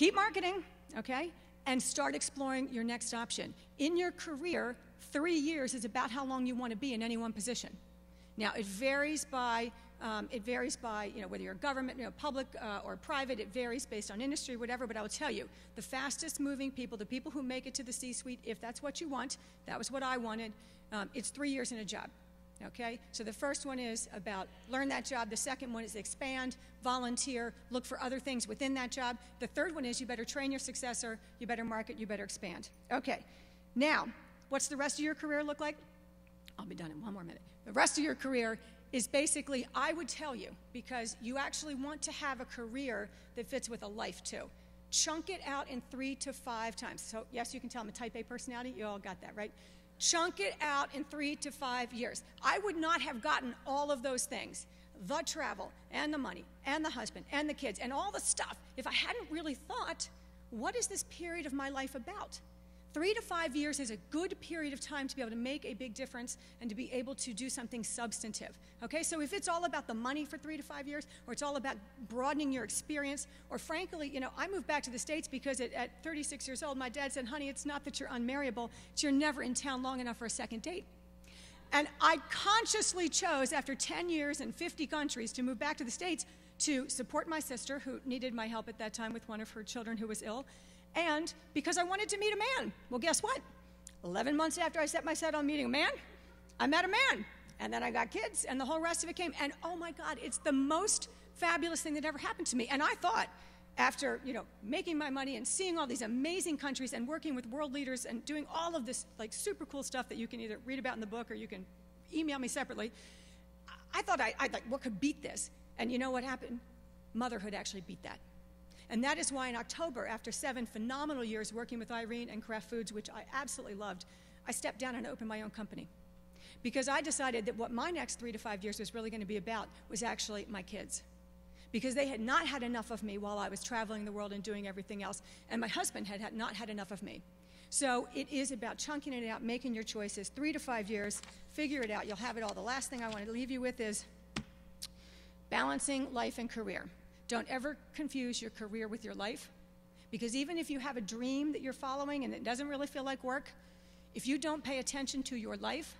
keep marketing, okay? And start exploring your next option. In your career, 3 years is about how long you want to be in any one position. Now, it varies by whether you're government, public or private. It varies based on industry, whatever. But I will tell you, the fastest moving people, the people who make it to the C-suite, if that's what you want, that was what I wanted, it's 3 years in a job. Okay? So the first one is about learn that job. The second one is expand, volunteer, look for other things within that job. The third one is you better train your successor, you better market, you better expand. Okay. Now, what's the rest of your career look like? I'll be done in one more minute. The rest of your career is basically, I would tell you, because you actually want to have a career that fits with a life too. Chunk it out in 3 to 5 times. So yes, you can tell I'm a type A personality. You all got that, right? Chunk it out in 3 to 5 years. I would not have gotten all of those things, the travel and the money and the husband and the kids and all the stuff, if I hadn't really thought, what is this period of my life about? 3 to 5 years is a good period of time to be able to make a big difference and to be able to do something substantive. Okay, so if it's all about the money for 3 to 5 years, or it's all about broadening your experience, or frankly, I moved back to the States because at 36 years old, my dad said, honey, it's not that you're unmarriable, it's you're never in town long enough for a second date. And I consciously chose, after 10 years in 50 countries, to move back to the States to support my sister, who needed my help at that time with one of her children who was ill, and because I wanted to meet a man. Well, guess what? 11 months after I set my sight on meeting a man, I met a man. And then I got kids, and the whole rest of it came. And oh my God, it's the most fabulous thing that ever happened to me. And I thought, after making my money and seeing all these amazing countries and working with world leaders and doing all of this like super cool stuff that you can either read about in the book or you can email me separately, I thought I'd like, what could beat this? And you know what happened? Motherhood actually beat that. And that is why in October, after 7 phenomenal years working with Irene and Kraft Foods, which I absolutely loved, I stepped down and opened my own company. Because I decided that what my next 3 to 5 years was really going to be about was actually my kids. Because they had not had enough of me while I was traveling the world and doing everything else, and my husband had not had enough of me. So it is about chunking it out, making your choices, 3 to 5 years, figure it out, you'll have it all. The last thing I want to leave you with is balancing life and career. Don't ever confuse your career with your life, because even if you have a dream that you're following and it doesn't really feel like work, if you don't pay attention to your life,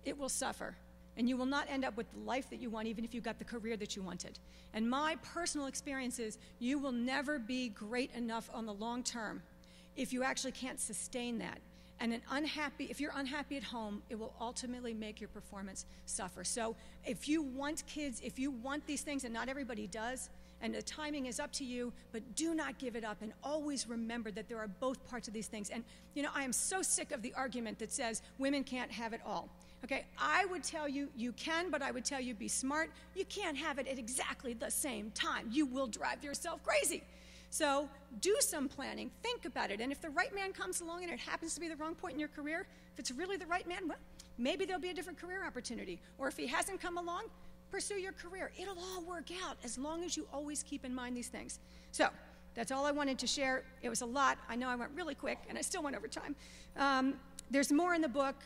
it will suffer. And you will not end up with the life that you want, even if you got the career that you wanted. And my personal experience is you will never be great enough on the long term if you actually can't sustain that. And if you're unhappy at home, it will ultimately make your performance suffer. So if you want kids, if you want these things, and not everybody does, and the timing is up to you, but do not give it up, and always remember that there are both parts of these things. And I am so sick of the argument that says women can't have it all. Okay, I would tell you, you can, but I would tell you be smart. You can't have it at exactly the same time. You will drive yourself crazy. So do some planning, think about it, and if the right man comes along and it happens to be the wrong point in your career, if it's really the right man, well, maybe there'll be a different career opportunity. Or if he hasn't come along, pursue your career. It'll all work out as long as you always keep in mind these things. So that's all I wanted to share. It was a lot. I know I went really quick, and I still went over time. There's more in the book.